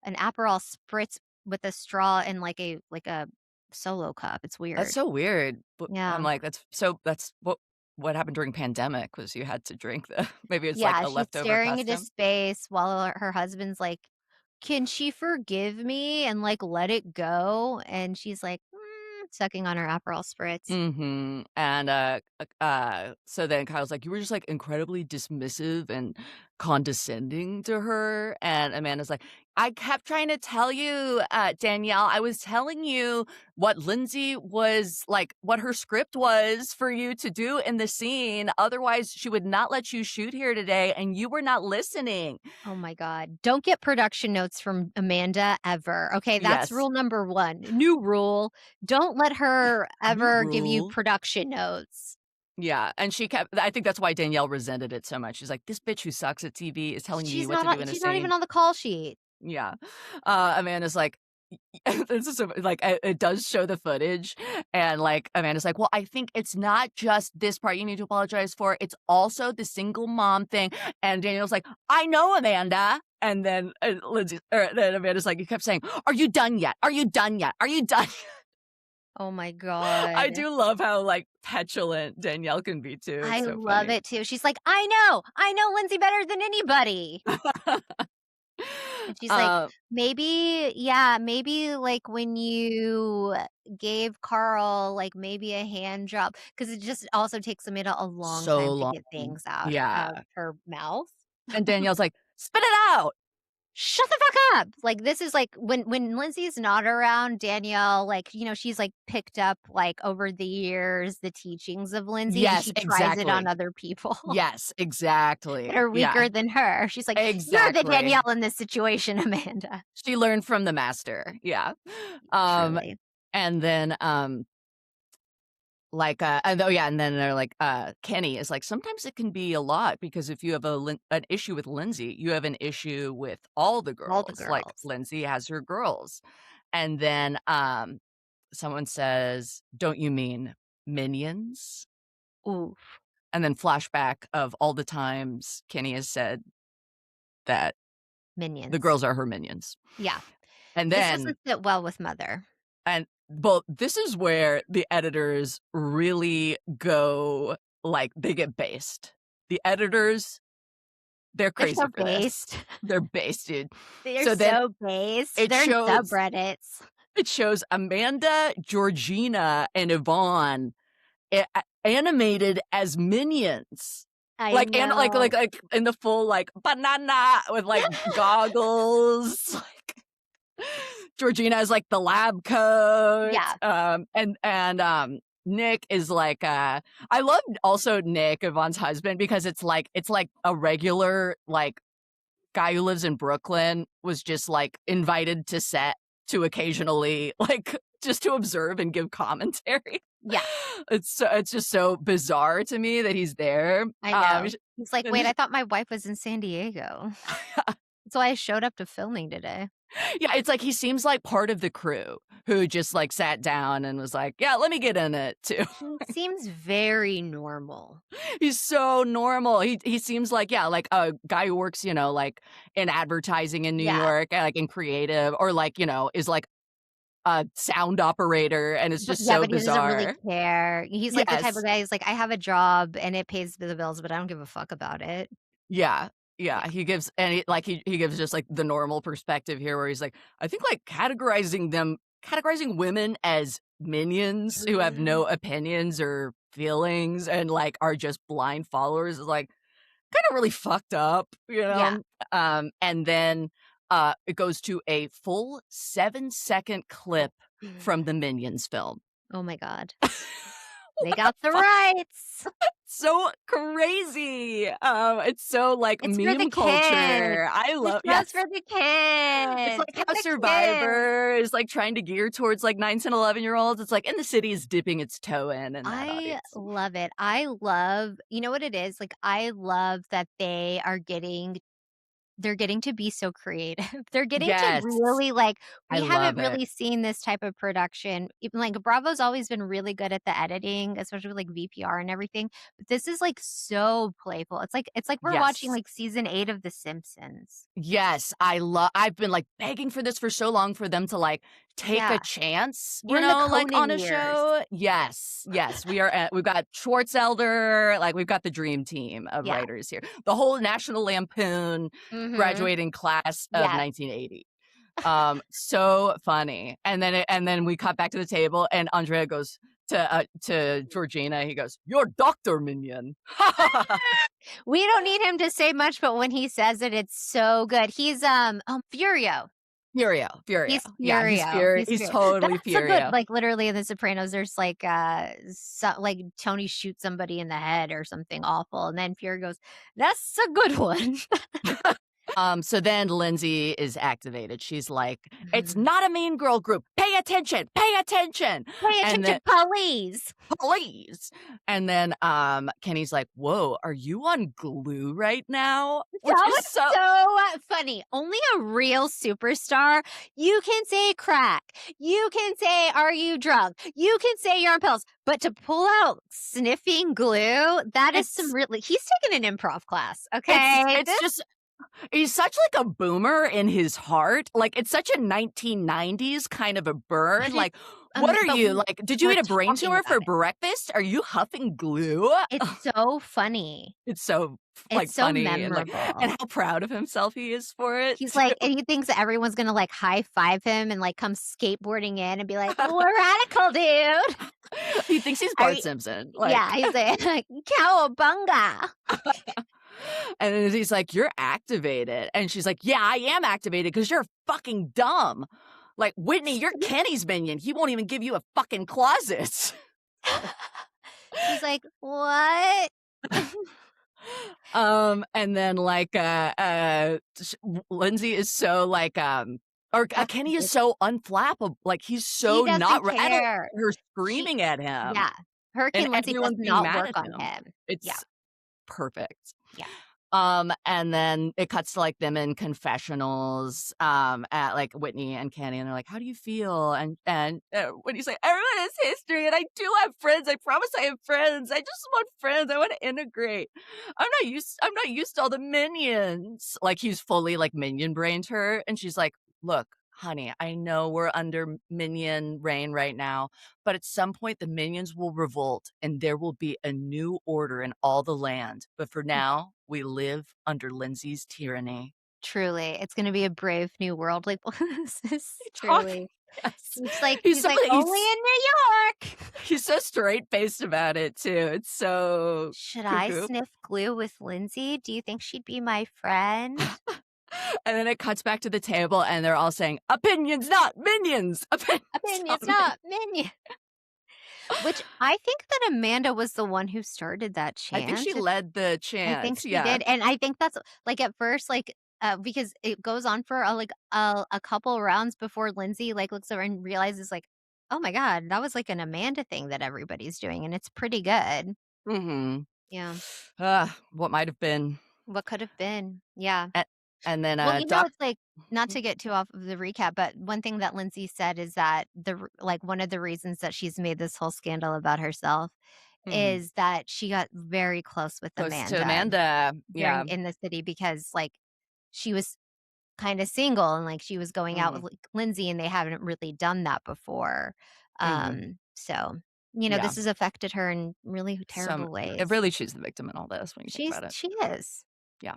Aperol Spritz with a straw and, like a solo cup. It's that's weird. so weird, but I'm Yeah. like, that's what happened during pandemic was you had to drink the maybe it's like Yeah, a she's leftover staring into custom? space while her husband's like, "Can she forgive me and, like, let it go?" And she's like, sucking on her Aperol Spritz. Mhm, and, so then Kyle's like, "You were just, like, incredibly dismissive and condescending to her," and Amanda's like, "I kept trying to tell you, Danielle, I was telling you what Lindsay was like, what her script was for you to do in the scene, otherwise she would not let you shoot here today, and you were not listening." Oh my god. Don't get production notes from Amanda ever, okay? That's Yes, rule number 1. New rule, don't let her new ever give you rule. production notes. Yeah, and I think that's why Danielle resented it so much. She's like, "This bitch who sucks at TV is telling me what to do in a She's not even scene." on the call sheet. Yeah. Amanda's like this is so like, it does show the footage, and, like, Amanda's like, "Well, I think it's not just this part you need to apologize for, it's also the single mom thing," and Daniel's like, "I know, Amanda," and then, then Amanda's like, "You kept saying, 'Are you done yet? Are you done yet? Are you done?'" Oh my I god. do love how, like, petulant Danielle can be too, I it's so love funny. it too. She's like, I know Lindsay better than anybody." And she's like, Uh, maybe, like, when you gave Carl, like, maybe a hand job, because it just also takes Amanda a long so time to long. get things out Yeah. of her mouth. And Danielle's like, Spit it out. Shut the fuck up. Like, this is like when Lindsay's not around, Danielle, like, she's like picked up like over the years the teachings of Lindsay and Yes, she tries it on exactly. other people Yes, that exactly. are Yeah, weaker than her. She's like, "You're the exactly. Danielle in this situation, Amanda." She learned from the master. Yeah. Um, Truly. and then, like, and oh yeah, and then they're like, Kenny is like, sometimes it can be a lot because if you have an issue with Lindsay, you have an issue with all the All the girls. Like girls. Lindsay has her girls. And then someone says, "Don't you mean minions?" Ooh, And then flashback of all the times Kenny has said that the minions. girls are her minions. Yeah. And This then doesn't sit well with Mother. and well, this is where the editors really go, like, they get based. The editors, they're They're crazy so for this. based. They're based, dude. They're So then so based. it They're in shows subreddits. it shows Amanda, Georgina, and Yvonne animated as minions. I know. Like in the full like banana with like goggles. Like Georgina is like the lab coat. Yeah. Nick is like I love also Nick, Yvonne's husband, because it's like a regular like guy who lives in Brooklyn was just like invited to set to occasionally like just to observe and give commentary. Yeah. It's just so bizarre to me that he's there. I know. He's like, "Wait, And I thought my wife was in San Diego." That's why I showed up to filming today. yeah, it's like he seems like part of the crew who just like sat down and was like, "Yeah, let me get in it too." He seems very normal. He's so normal. He seems like, yeah, like a guy who works, like in advertising in New Yeah. York, like in creative, or like, is like a sound operator, and it's But just yeah, so but he doesn't really bizarre. care. He's like the type of Yes. guy who's like, "I have a job and it pays the bills, but I don't give a fuck about it." Yeah. Yeah. Yeah, he gives just like the normal perspective here where he's like, I think like categorizing women as minions who have no opinions or feelings and like are just blind followers is like kind of really fucked up, you Yeah. know? And then it goes to a full 7-second clip from the Minions film. Oh my god. They What the got the fuck? rights. So crazy. It's so like It's for the meme kids. culture. I The love show's yes. for the It's kids. like Get how the kids. Survivor is like trying to gear towards like 9, 10, 11-year-olds. It's like in the city is dipping its toe in that I audience. love it. I love, you know what it is? Like, I love that they're getting to be so creative. They're getting to Yes. really, like, I we haven't love it. really seen this type of production. Even, like, Bravo's always been really good at the editing, especially with, like, VPR and everything, but this is, like, so playful. It's like we're watching, Yes. like, season 8 of The Simpsons. Yes, I've been, like, begging for this for so long for them to, like, take a Yeah. chance, We're in the like, on Conan a years. show. Yes, yes, we've got Schwartzelder, like, we've got the dream team of Yeah. writers here. The whole National Lampoon Mhm. graduating class of Yeah. 1980. So funny. And then we cut back to the table, and Andrea goes to Georgina, he goes, "You're Doctor Minion." We don't need him to say much, but when he says it, it's so good. He's, Furio. Furio. He's Yeah, Furio. He's he's Furio. totally That's a good, Furio. like, literally in The Sopranos, there's, like, like, Tony shoots somebody in the head or something awful, and then Fury goes, "That's a good one." So then Lindsay is activated. She's like, "It's Mhm. not a mean girl group. Pay attention. Pay attention." "Pay And attention, then police." please. And then Kenny's like, "Whoa, are you on glue right now?" Which That is was so so funny. Only a real superstar, you can say crack, you can say, "Are you drunk?" You can say you're on pills, but to pull out sniffing glue, that is some it's really, he's taking an improv class, it's okay? it's just he's such like a boomer in his heart. Like it's such a 1990s kind of a burn. But it's Like, what are but you like? Did you we're eat a brain talking tumor about for it. breakfast? Are you huffing glue? It's so funny. It's so, like, It's so funny and memorable. how proud of himself he is for it He's too. like, and he thinks that everyone's gonna, like, high five him and, like, come skateboarding in and be like, "We're radical, dude." He thinks he's Are Bart you Simpson, Yeah, like he's like, "Cowabunga." And then he's like, "You're activated." And she's like, "Yeah, I am activated because you're fucking dumb. Like, Whitney, you're Kenny's minion. He won't even give you a fucking closet." She's like, "What?" And then, like, Lindsay is so, like, or Kenny is Activist. so unflappable, like, he's He so not doesn't I don't care. hear her She screaming at him, Yeah. and Hurricane Lindsay does everyone's being not mad work at on him. him. Yeah, It's perfect. yeah. And then it cuts to, like, them in confessionals, at, like, Whitney and Kenny, and they're like, "How do you feel?" And Whitney's like, "Everyone has history, and I do have friends. I promise I have friends. I just want friends. I wanna integrate. I'm not used to all the minions." Like, he's fully, like, minion-brained her, and she's like, "Look, honey, I know we're under minion reign right now, but at some point, the minions will revolt, and there will be a new order in all the land. But for now, we live under Lindsay's tyranny." Truly, it's gonna be a brave new world, like, this is He talk truly Yes. he's like He's he's so like, "Only he's in New York." he's so straight-faced about it too. It's so "Should I cuckoo. sniff glue with Lindsay? Do you think she'd be my friend?" And then it cuts back to the table, and they're all saying, "Opinions, not minions! Opinions, not "Opinions, minions." not minion." Which I think that Amanda was the one who started that I think she chant. led the I think chant, she yeah. did, and I think that's like, at first, like, because it goes on for, a couple rounds before Lindsay, like, looks over and realizes, like, "Oh my god, that was, like, an Amanda thing that everybody's doing, and it's pretty good." Mhm. Yeah. What might have been. What could have been. Yeah. A and then, Well, Doc it's like not to get too off of the recap, but one thing that Lindsay said is that one of the reasons that she's made this whole scandal about herself Mhm. is that she got very close with Goes to Amanda Amanda, during yeah. in the city because, like, she was kinda single and, like, she was going out with, Mhm, like, Lindsay, and they haven't really done that before. mhm, So, yeah. this has affected her in really Some terrible ways. really, she's the victim in all this when you think about it. She is. Yeah.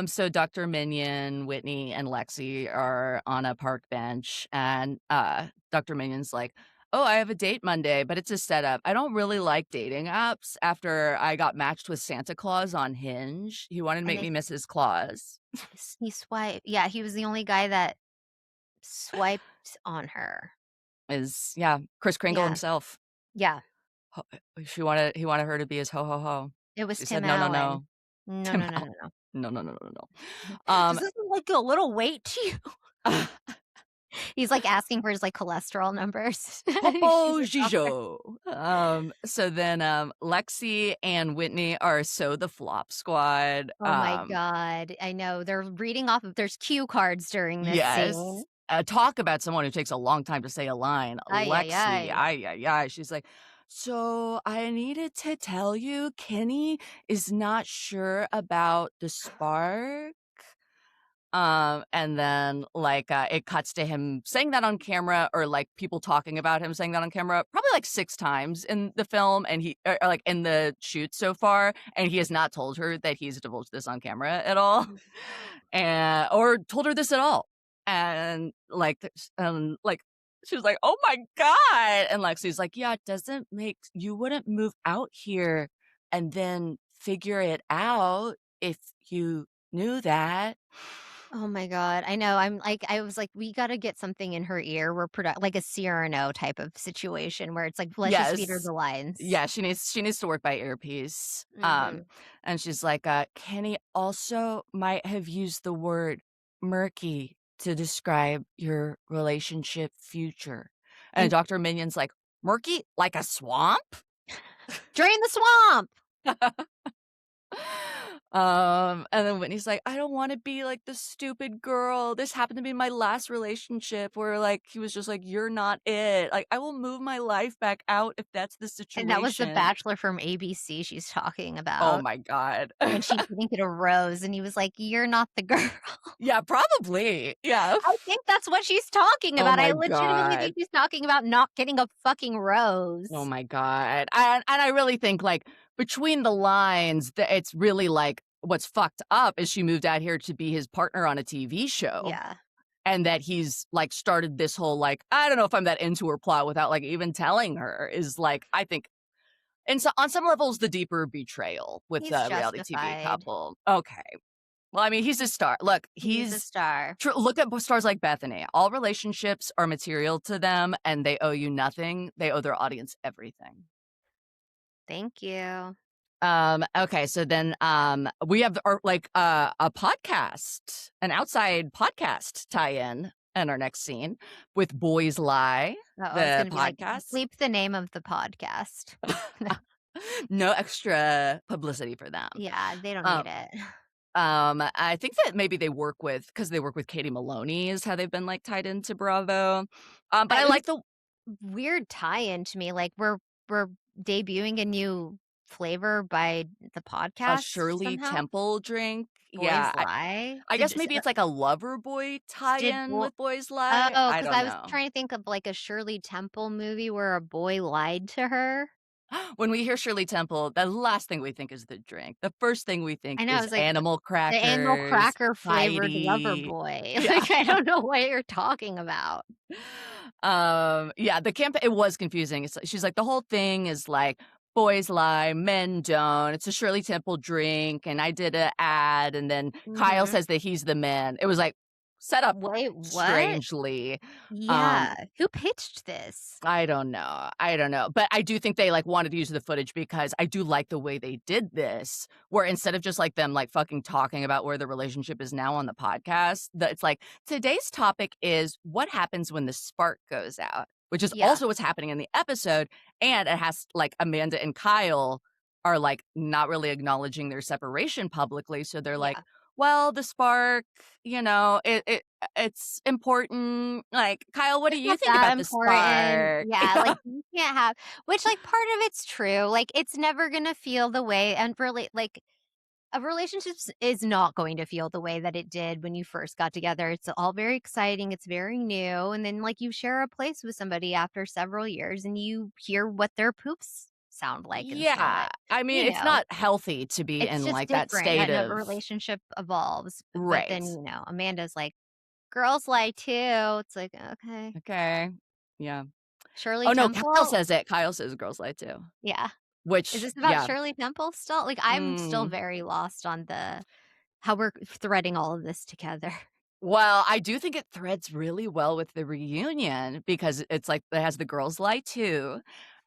So Dr. Minion, Whitney, and Lexi are on a park bench, and Dr. Minion's like, "Oh, I have a date Monday, but it's a setup. I don't really like dating apps. After I got matched with Santa Claus on Hinge, he wanted to And make me Mrs. Claus." he swiped yeah, he was the only guy that swiped on her. Is yeah, Kris Kringle Yeah, himself. yeah. Ho he wanted her to be his ho ho ho. It was She said, Tim "No, no, Allen. no." No, Tim no, no, Allen. no, no. No, no, no, no, no, no. Does Um, this look like a little weight to you? He's, like, asking for his, like, cholesterol numbers. She's Popo a doctor. Gijo. So then, Lexi and Whitney are so the flop squad. Oh my god, I know, they're reading off of there's cue cards during this Yes. scene. Talk about someone who takes a long time to say a line. Ay, ay, Lexi, ay. ay, ay, ay. She's like, "So I needed to tell you, Kenny is not sure about the spark." And then, like, it cuts to him saying that on camera or, like, people talking about him saying that on camera probably, like, 6 times in the film, and or, like, in the shoot so far, and he has not told her that he's divulged this on camera at all, and or told her this at all. And, like, she was like, "Oh my god!" And Lexi's like, "Yeah, it doesn't make you wouldn't move out here and then figure it out if you knew that." Oh my god, I know, I was like, "We gotta get something in her ear, we're like a Cyrano type of situation where it's like, let's just feed her Yes. the lines." Yeah, she needs to work by earpiece. Mhm. And she's like, Kenny also might have used the word murky to describe your relationship future. And And Dr. Minion's like, murky? Like a swamp? drain the swamp! And then Whitney's like, I don't want to be like the stupid girl. This happened to be my last relationship where like he was just like, you're not it. Like, I will move my life back out if that's the And that was the situation. bachelor from ABC she's talking Oh about my God. when she didn't get a rose, and he was like, "You're not the girl." Yeah, probably. Yeah. I think that's what she's talking Oh about, I my legitimately God. think she's talking about not getting a fucking Oh rose. my God. And I really think like between the lines that it's really like what's fucked up is she moved out here to be his partner on a TV show. Yeah. And that he's like started this whole like, I don't know if I'm that into her plot without like even telling her is like, I think And so on some levels, the deeper betrayal with He's the reality TV justified. couple. Okay. Well, I mean, he's a star. Look, He's a he's star. look at stars like Bethany. All relationships are material to them, and they owe you nothing. They owe their audience everything. Thank you. Okay, so then, we have our like, a podcast, an outside podcast tie-in in our next scene with Boys Lie, Oh, I was the gonna be like, podcast. bleep the name of the podcast. No extra publicity for them. Yeah, they don't Um need it. I think that maybe they work with because they work with Katie Maloney is how they've been, like, tied into Bravo. But I It was like the weird tie-in to me, like, we're debuting a new flavor by the podcast Shirley somehow? Temple drink. Boys Yeah, Lie? I guess maybe it's like a lover boy Did tie-in bo with Boys Lie? Oh, I because don't I was know. trying to think of, like, a Shirley Temple movie where a boy lied to her. When we hear Shirley Temple, the last thing we think is the drink. The first thing we think I know, I is was like, animal the animal crackers, cracker flavored lover Heidi. boy. Yeah. Like, I don't know what you're talking about. Yeah, the camp it was confusing. She's like, "The whole thing is like boys lie, men don't. It's a Shirley Temple drink, and I did a ad, and then Kyle Mhm. says that he's the man." It was like set up Wait, what? strangely. Um, Yeah. Who pitched this? I don't know. I don't know. But I do think they, like, wanted to use the footage because I do like the way they did this, where instead of just, like, them, like, fucking talking about where the relationship is now on the podcast, that it's like, "Today's topic is what happens when the spark goes out," which is Yeah. also what's happening in the episode, and it has like, Amanda and Kyle are, like, not really acknowledging their separation publicly, so they're like, Yeah. "Well, the spark, it's important." Like, "Kyle, what do It's you not think that about the important. spark?" Yeah, like, you can't have which, like, part of it's true, like, it's never gonna feel the way and really like, a relationship is not going to feel the way that it did when you first got together. It's all very exciting, it's very new, and then, like, you share a place with somebody after several years, and you hear what their poops sound like and smell Yeah. like, I mean, you it's know? not healthy to be It's in, just like, that different, state and a of relationship evolves, but then, right. Amanda's like, "Girls lie too." It's like, "Okay." Okay. Yeah. Shirley Oh, no, Kyle Temple? says it. Kyle says girls lie too, Yeah. Is which this about yeah. Shirley Temple still? Like, I'm still Mm. very lost on the how we're threading all of this together. Well, I do think it threads really well with the reunion because it's like it has the girls lie too,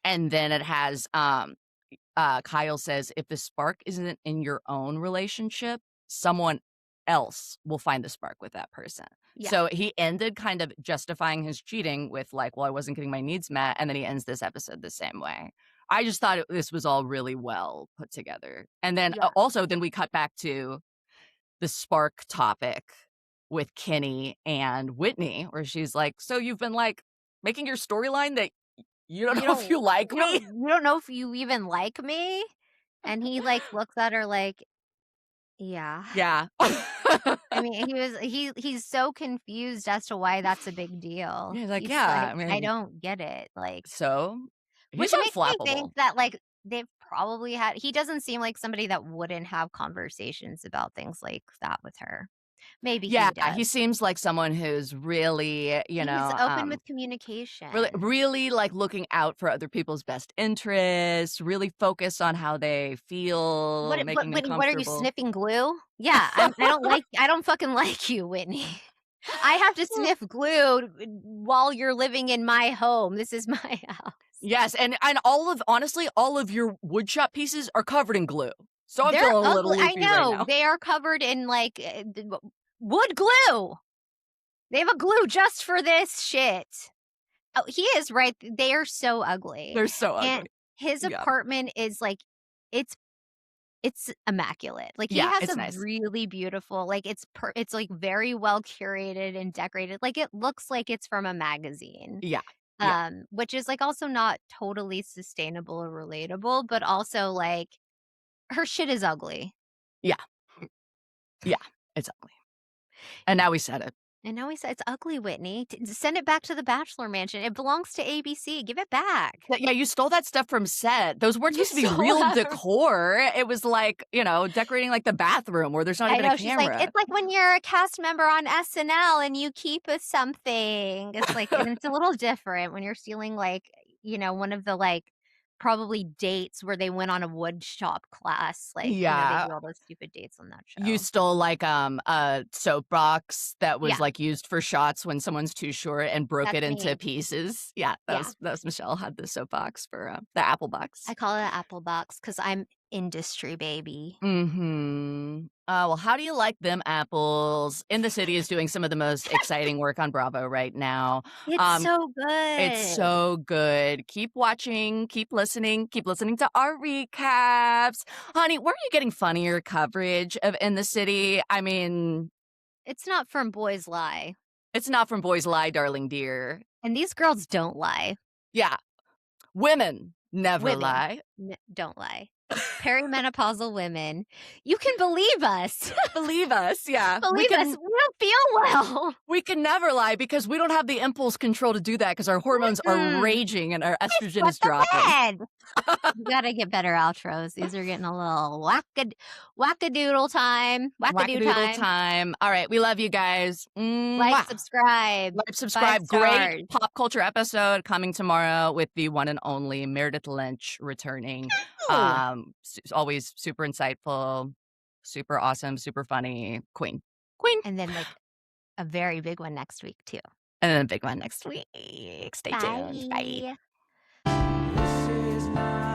and then it has, Kyle says, "If the spark isn't in your own relationship, someone else will find the spark with that person." Yeah. So he ended kind of justifying his cheating with like, "Well, I wasn't getting my needs met," and then he ends this episode the same way. I just thought this was all really well put together. And then Yeah. also then we cut back to the spark topic with Kenny and Whitney, where she's like, "So you've been like making your storyline that you don't You know if don't you like you me?" don't you don't know if you even like me? And he, like, looks at her like, "Yeah." Yeah. I mean, he's so confused as to why that's a big deal. Yeah, he's like, He's "Yeah, like, I "I mean, don't get it." Like, so?" He's which makes me unflappable. think that, like, they've probably had he doesn't seem like somebody that wouldn't have conversations about things like that with her. Maybe Yeah, he does. he seems like someone who's really, He's open with communication. really, like, looking out for other people's best interests, really focused on how they feel, What making them Whitney, what are you comfortable. sniffing glue? Yeah, I don't fucking like you, Whitney. I have to sniff glue while you're living in my home. This is my house. Yes, and honestly, all of your woodshop pieces are covered in glue. So I'm They're feeling a little ugly. I loopy right know. now. They are covered in, like, wood glue. They have a glue just for this shit. Oh, he is right. They are so ugly. They're so And ugly. his Yeah. apartment is, like, it's it's immaculate. Like, he Yeah, has it's a nice. really beautiful like, it's, like, very well curated and decorated. Like, it looks like it's from a magazine, Yeah. Yeah. which is, like, also not totally sustainable or relatable, but also, like, her shit is ugly. Yeah. Yeah. It's ugly. And now we said it. And now he said, "It's ugly, Whitney. Send it back to the Bachelor Mansion. It belongs to ABC. Give it back." Yeah, you stole that stuff from set. Those weren't You supposed to be stole real that from decor. It was like, decorating, like, the bathroom where there's not I even a know, she's like, camera. "It's like when you're a cast member on SNL and you keep a something." It's like and it's a little different when you're stealing, like, one of the, like, probably dates where they went on a wood shop class, like, they Yeah. do all those stupid dates on that You show. stole, like, a soapbox that was, Yeah, like, used for shots when someone's too short and broke it that's into me. pieces. Yeah, Yeah, that was Michelle had the soapbox for, the apple box. I call it a apple box because 'cause I'm industry, baby. Mhm. Well, how do you like them apples? In the City is doing some of the most exciting work on Bravo right now. It's Um, so it's good. so good. Keep watching, keep listening to our recaps. Honey, where are you getting funnier coverage of In the City? I mean, It's not from Boys Lie, it's not from Boys Lie, Darling Dear. and these girls don't lie. Yeah, women never Women lie. don't lie. Perimenopausal women, you can believe us. Believe us, yeah. Believe us, we don't feel well. We can never lie because we don't have the impulse control to do that because our hormones are Mm, raging and our it's estrogen what is the dropping. bed. We gotta get better outros. These are getting a little wackadoodle time, wackadoo Wackadoodle time. time. All right, we love you guys. Like, Mwah. subscribe, Like, 5 subscribe. Great stars. pop culture episode coming tomorrow with the one and only Meredith Lynch returning. Ooh, Always super insightful, super awesome, super funny. Queen. Queen. and then, like, a very big one next week too. And then a big one next week. Stay tuned. Bye. Bye. This is not